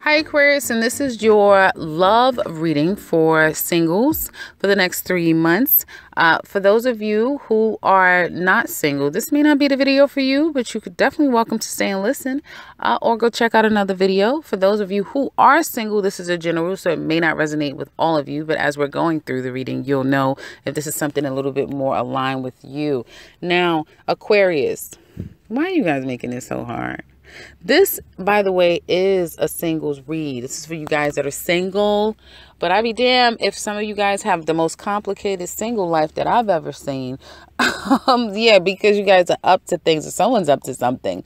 Hi Aquarius, and this is your love reading for singles for the next 3 months. For those of you who are not single, this may not be the video for you, but you could definitely welcome to stay and listen or go check out another video. For those of you who are single, this is a general, so it may not resonate with all of you, but as we're going through the reading, you'll know if this is something a little bit more aligned with you. Now, Aquarius, why are you guys making this so hard? This, by the way, is a singles read. This is for you guys that are single, but I be damned if some of you guys have the most complicated single life that I've ever seen. Yeah, because you guys are up to things, or someone's up to something.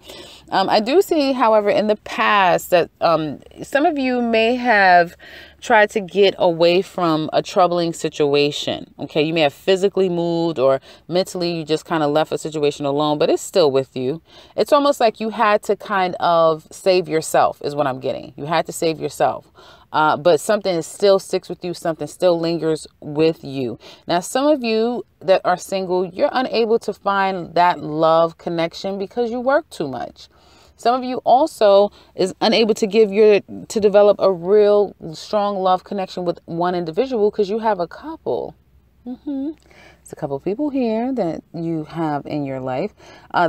I do see, however, in the past that some of you may have tried to get away from a troubling situation. Okay, you may have physically moved, or mentally you just kind of left a situation alone, but it's still with you. It's almost like you had to kind of save yourself is what I'm getting. You had to save yourself. But something still sticks with you. Something still lingers with you. Now, some of you that are single, you're unable to find that love connection because you work too much. Some of you also is unable to develop a real strong love connection with one individual because you have a couple. It's a couple of people here that you have in your life.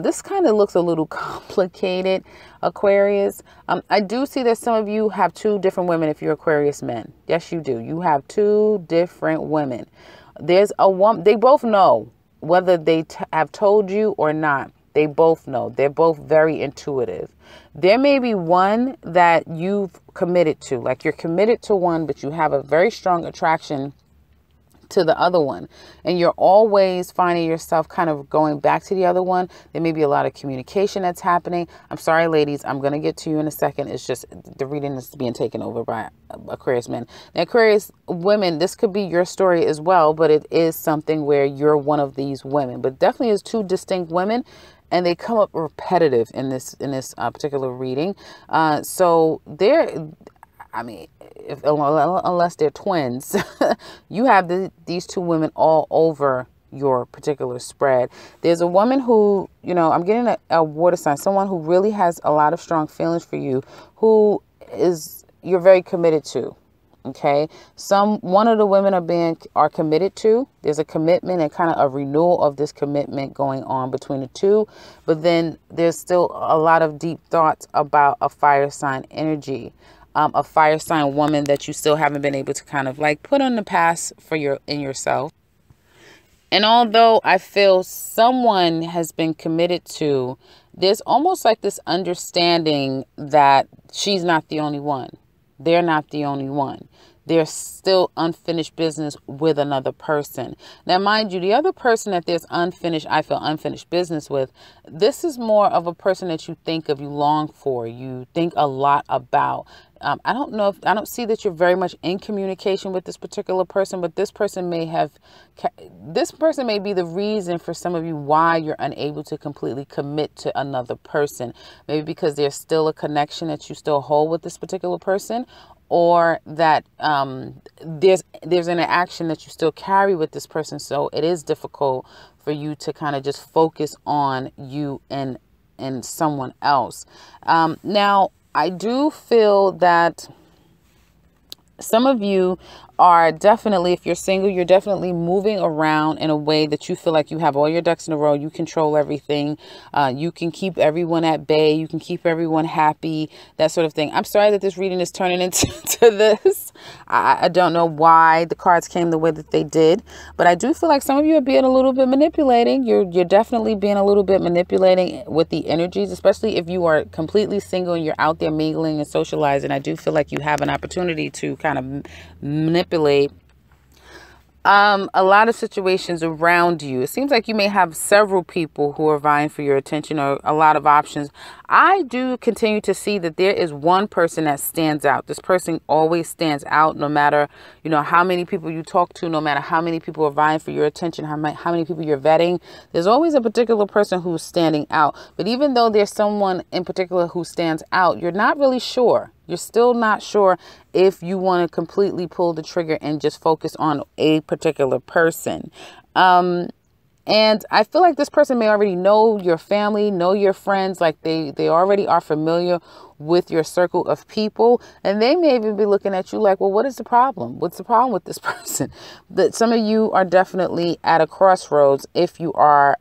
This kind of looks a little complicated, Aquarius. I do see that some of you have two different women if you're Aquarius men. Yes, you do. You have two different women. There's a woman, they both know whether they have told you or not. They both know. They're both very intuitive. There may be one that you've committed to, like you're committed to one, but you have a very strong attraction to the other one, and you're always finding yourself kind of going back to the other one. There may be a lot of communication that's happening. I'm sorry, ladies, I'm going to get to you in a second. It's just the reading is being taken over by Aquarius men. Now, Aquarius women, this could be your story as well, but it is something where you're one of these women, but definitely is two distinct women. And they come up repetitive in this particular reading. So they're, I mean, unless they're twins, you have these two women all over your particular spread. There's a woman who, you know, I'm getting a water sign, someone who really has a lot of strong feelings for you, who you're very committed to. Okay, one of the women are committed to. There's a commitment and kind of a renewal of this commitment going on between the two. But then there's still a lot of deep thoughts about a fire sign energy, a fire sign woman that you still haven't been able to kind of like put on the pass in yourself. And although I feel someone has been committed to, there's almost like this understanding that she's not the only one. They're not the only one. There's still unfinished business with another person. Now, mind you, the other person that I feel unfinished business with, this is more of a person that you think of, you long for, you think a lot about. I don't see that you're very much in communication with this particular person, but this person may be the reason for some of you why you're unable to completely commit to another person. Maybe because there's still a connection that you still hold with this particular person, or that there's an action that you still carry with this person. So it is difficult for you to kind of just focus on you and someone else. Now, I do feel that some of you are definitely, if you're single, you're definitely moving around in a way that you feel like you have all your ducks in a row. You control everything. You can keep everyone at bay. You can keep everyone happy, that sort of thing. I'm sorry that this reading is turning into this. I don't know why the cards came the way that they did, but I do feel like some of you are being a little bit manipulating. You're definitely being a little bit manipulating with the energies, especially if you are completely single and you're out there mingling and socializing. I do feel like you have an opportunity to kind of manipulate a lot of situations around you. It seems like you may have several people who are vying for your attention, or a lot of options. I do continue to see that there is one person that stands out. This person always stands out, no matter, you know, how many people you talk to, no matter how many people are vying for your attention, how many people you're vetting. There's always a particular person who's standing out. But even though there's someone in particular who stands out, you're not really sure. You're still not sure if you want to completely pull the trigger and just focus on a particular person. And I feel like this person may already know your family, know your friends, like they already are familiar with your circle of people. And they may even be looking at you like, well, what is the problem? What's the problem with this person? That some of you are definitely at a crossroads if you are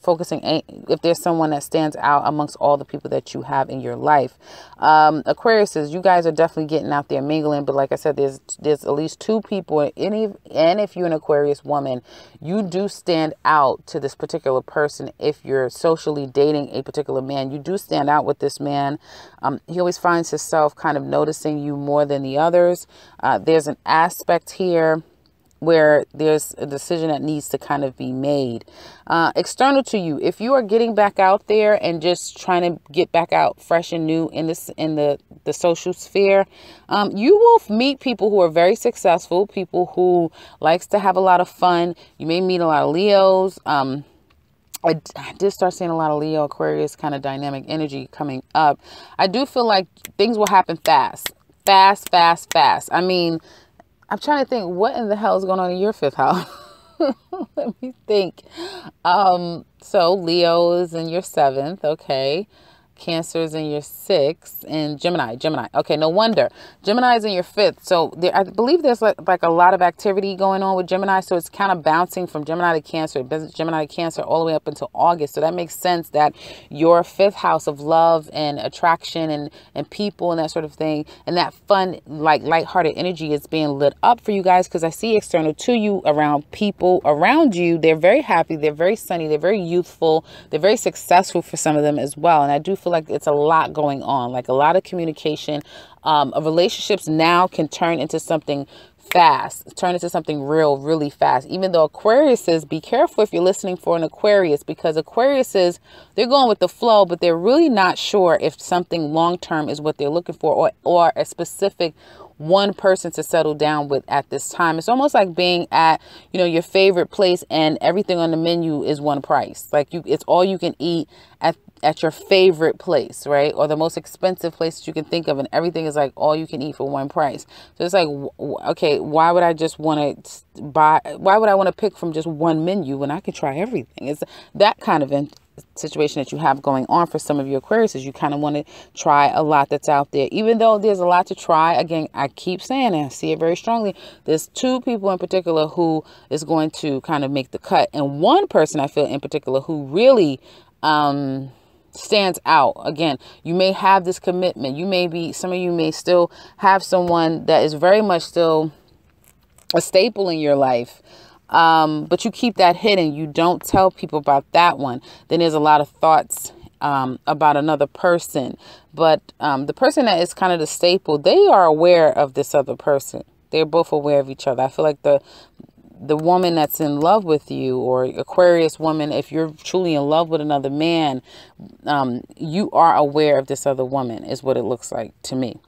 focusing, if there's someone that stands out amongst all the people that you have in your life. Aquariuses, you guys are definitely getting out there mingling. But like I said, there's at least two people, and if you're an Aquarius woman, you do stand out to this particular person. If you're socially dating a particular man, you do stand out with this man. He always finds himself kind of noticing you more than the others. There's an aspect here where there's a decision that needs to kind of be made. External to you, if you are getting back out there and just trying to get back out fresh and new in the social sphere, you will meet people who are very successful, people who likes to have a lot of fun. You may meet a lot of Leos. I did start seeing a lot of Leo, Aquarius kind of dynamic energy coming up. I do feel like things will happen fast. I mean, I'm trying to think, what in the hell is going on in your fifth house? Let me think. So Leo is in your seventh. Okay. Cancer is in your sixth, and Gemini. Okay, no wonder. Gemini is in your fifth. So I believe there's like a lot of activity going on with Gemini. So it's kind of bouncing from Gemini to Cancer, Gemini to Cancer all the way up until August. So that makes sense that your fifth house of love and attraction and people and that sort of thing, and that fun, like lighthearted energy is being lit up for you guys, because I see external to you around people around you. They're very happy. They're very sunny. They're very youthful. They're very successful for some of them as well. And I do feel like it's a lot going on, like a lot of communication. Relationships now can turn into something fast, turn into something really fast. Even though Aquarius is, be careful if you're listening for an Aquarius, because Aquarius is, they're going with the flow, but they're really not sure if something long-term is what they're looking for, or a specific one person to settle down with at this time. It's almost like being at, your favorite place and everything on the menu is one price. Like it's all you can eat at your favorite place, right? Or the most expensive place that you can think of, and everything is like all you can eat for one price. So it's like, okay, why would I want to pick from just one menu when I can try everything? It's that kind of situation that you have going on for some of your Aquariuses. You kind of want to try a lot that's out there, even though there's a lot to try. Again, I keep saying it, I see it very strongly. There's two people in particular who is going to kind of make the cut, and one person I feel in particular who really stands out. Again, you may have this commitment. Some of you may still have someone that is very much still a staple in your life. But you keep that hidden. You don't tell people about that one. Then there's a lot of thoughts about another person. But the person that is kind of the staple, they are aware of this other person. They're both aware of each other. I feel like the woman that's in love with you, or Aquarius woman, if you're truly in love with another man, you are aware of this other woman, is what it looks like to me.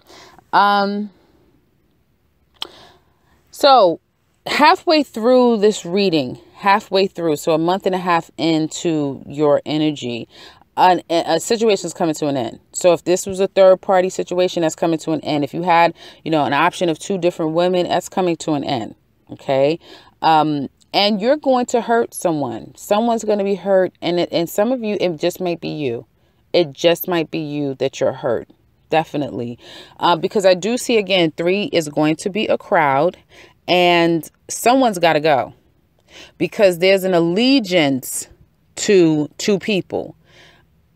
So halfway through this reading, so a month and a half into your energy, a situation is coming to an end. So if this was a third party situation, that's coming to an end. If you had, an option of two different women, that's coming to an end. Okay. And you're going to hurt someone. Someone's going to be hurt. And some of you, it just might be you. It just might be you that you're hurt. Definitely. Because I do see, again, 3 is going to be a crowd, and someone's got to go, because there's an allegiance to two people.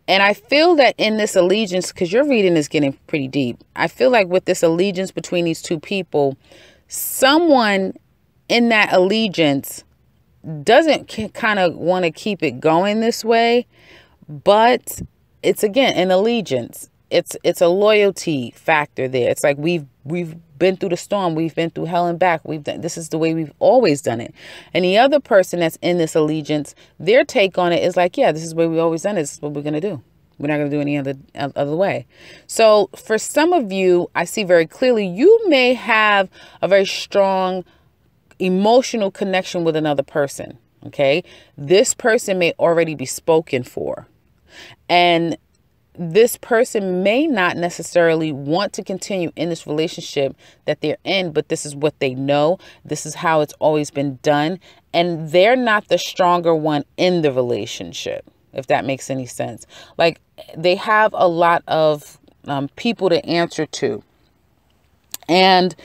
And I feel that in this allegiance, because your reading is getting pretty deep, I feel like with this allegiance between these two people, someone in that allegiance doesn't kind of want to keep it going this way, but it's, again, an allegiance. It's a loyalty factor there. It's like we've been through the storm, we've been through hell and back. This is the way we've always done it. And the other person that's in this allegiance, their take on it is like, yeah, this is the way we always done it. This is what we're going to do. We're not going to do any other way. So for some of you, I see very clearly, you may have a very strong emotional connection with another person. Okay. This person may already be spoken for, and this person may not necessarily want to continue in this relationship that they're in, but this is what they know. This is how it's always been done. And they're not the stronger one in the relationship, if that makes any sense. Like, they have a lot of people to answer to. And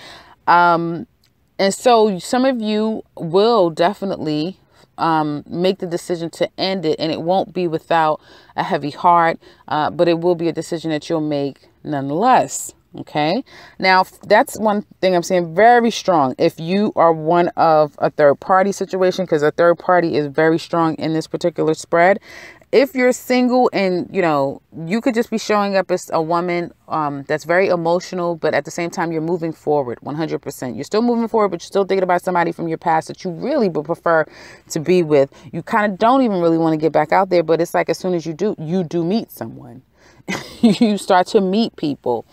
so some of you will definitely make the decision to end it, and it won't be without a heavy heart, but it will be a decision that you'll make nonetheless. Okay. Now, that's one thing I'm saying very strong. If you are one of a third party situation, because a third party is very strong in this particular spread. If you're single and, you know, you could just be showing up as a woman that's very emotional, but at the same time, you're moving forward 100%. You're still moving forward, but you're still thinking about somebody from your past that you really would prefer to be with. You kind of don't even really want to get back out there, but it's like as soon as you do meet someone. You start to meet people.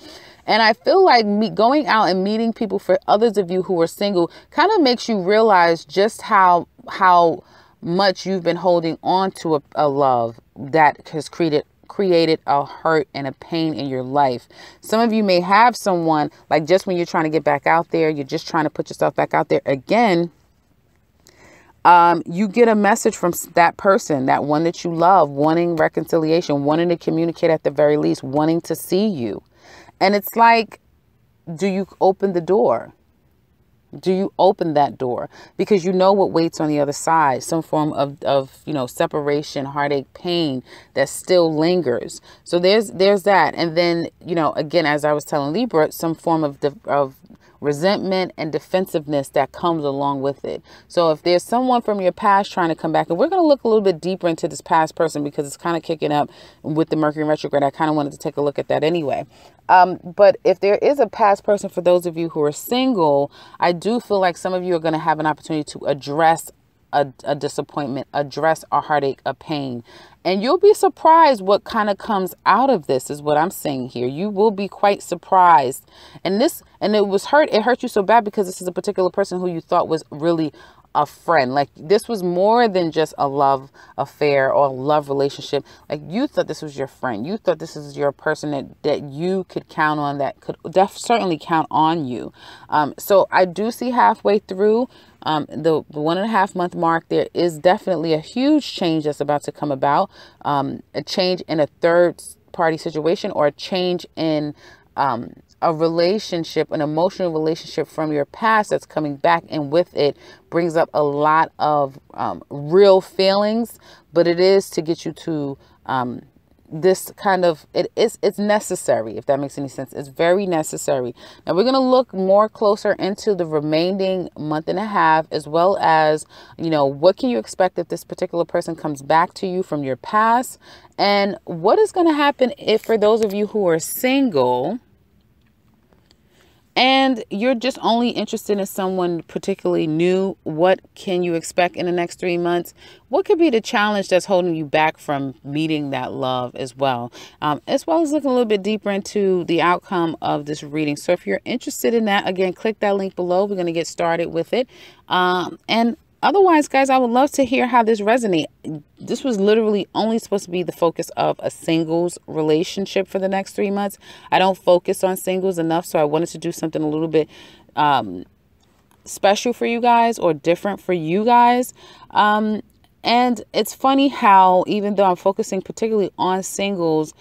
And I feel like going out and meeting people, for others of you who are single, kind of makes you realize just how much you've been holding on to a love that has created a hurt and a pain in your life. Some of you may have someone, like just when you're trying to get back out there, you're just trying to put yourself back out there again. You get a message from that person, that one that you love, wanting reconciliation, wanting to communicate at the very least, wanting to see you. And it's like, do you open the door? Do you open that door? Because you know what waits on the other side, some form of you know, separation, heartache, pain that still lingers. So there's that. And then, you know, again, as I was telling Libra, some form of resentment and defensiveness that comes along with it. So if there's someone from your past trying to come back, and we're going to look a little bit deeper into this past person because it's kind of kicking up with the Mercury retrograde. I kind of wanted to take a look at that anyway. But if there is a past person, for those of you who are single, I do feel like some of you are going to have an opportunity to address a disappointment, address a heartache, a pain. And you'll be surprised what kind of comes out of this, is what I'm saying here. You will be quite surprised. And it hurt you so bad because this is a particular person who you thought was really a friend. Like, this was more than just a love affair or a love relationship. Like, you thought this was your friend. You thought this is your person that you could count on, that could certainly count on you. So I do see halfway through the 1.5 month mark, there is definitely a huge change that's about to come about. A change in a third party situation, or a change in a relationship, an emotional relationship from your past that's coming back, and with it brings up a lot of real feelings, but it is to get you to this kind of, it's necessary, if that makes any sense. It's very necessary. Now we're going to look more closer into the remaining 1.5 months, as well as, you know, what can you expect if this particular person comes back to you from your past, and what is going to happen if, for those of you who are single and you're just only interested in someone particularly new, what can you expect in the next 3 months? What could be the challenge that's holding you back from meeting that love as well as looking a little bit deeper into the outcome of this reading. So if you're interested in that, again, click that link below. We're going to get started with it. And otherwise, guys, I would love to hear how this resonates. This was literally only supposed to be the focus of a singles relationship for the next 3 months. I don't focus on singles enough, so I wanted to do something a little bit special for you guys, or different for you guys. And it's funny how, even though I'm focusing particularly on singles,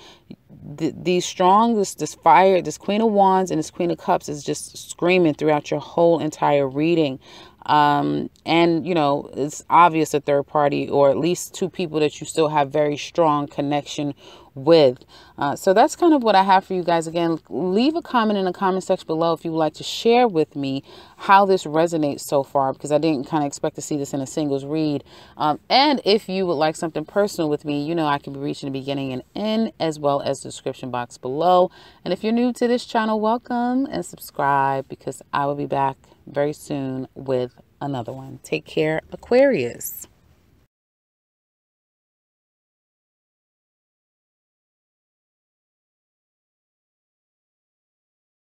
this fire, this Queen of Wands and this Queen of Cups is just screaming throughout your whole entire reading. And, you know, it's obvious a third party, or at least two people that you still have very strong connection with. So that's kind of what I have for you guys. Again, leave a comment in the comment section below if you would like to share with me how this resonates so far, because I didn't kind of expect to see this in a singles read. And if you would like something personal with me, you know, I can be reached in the beginning and end, as well as the description box below. And if you're new to this channel, welcome and subscribe, because I will be back very soon with another one. Take care, Aquarius.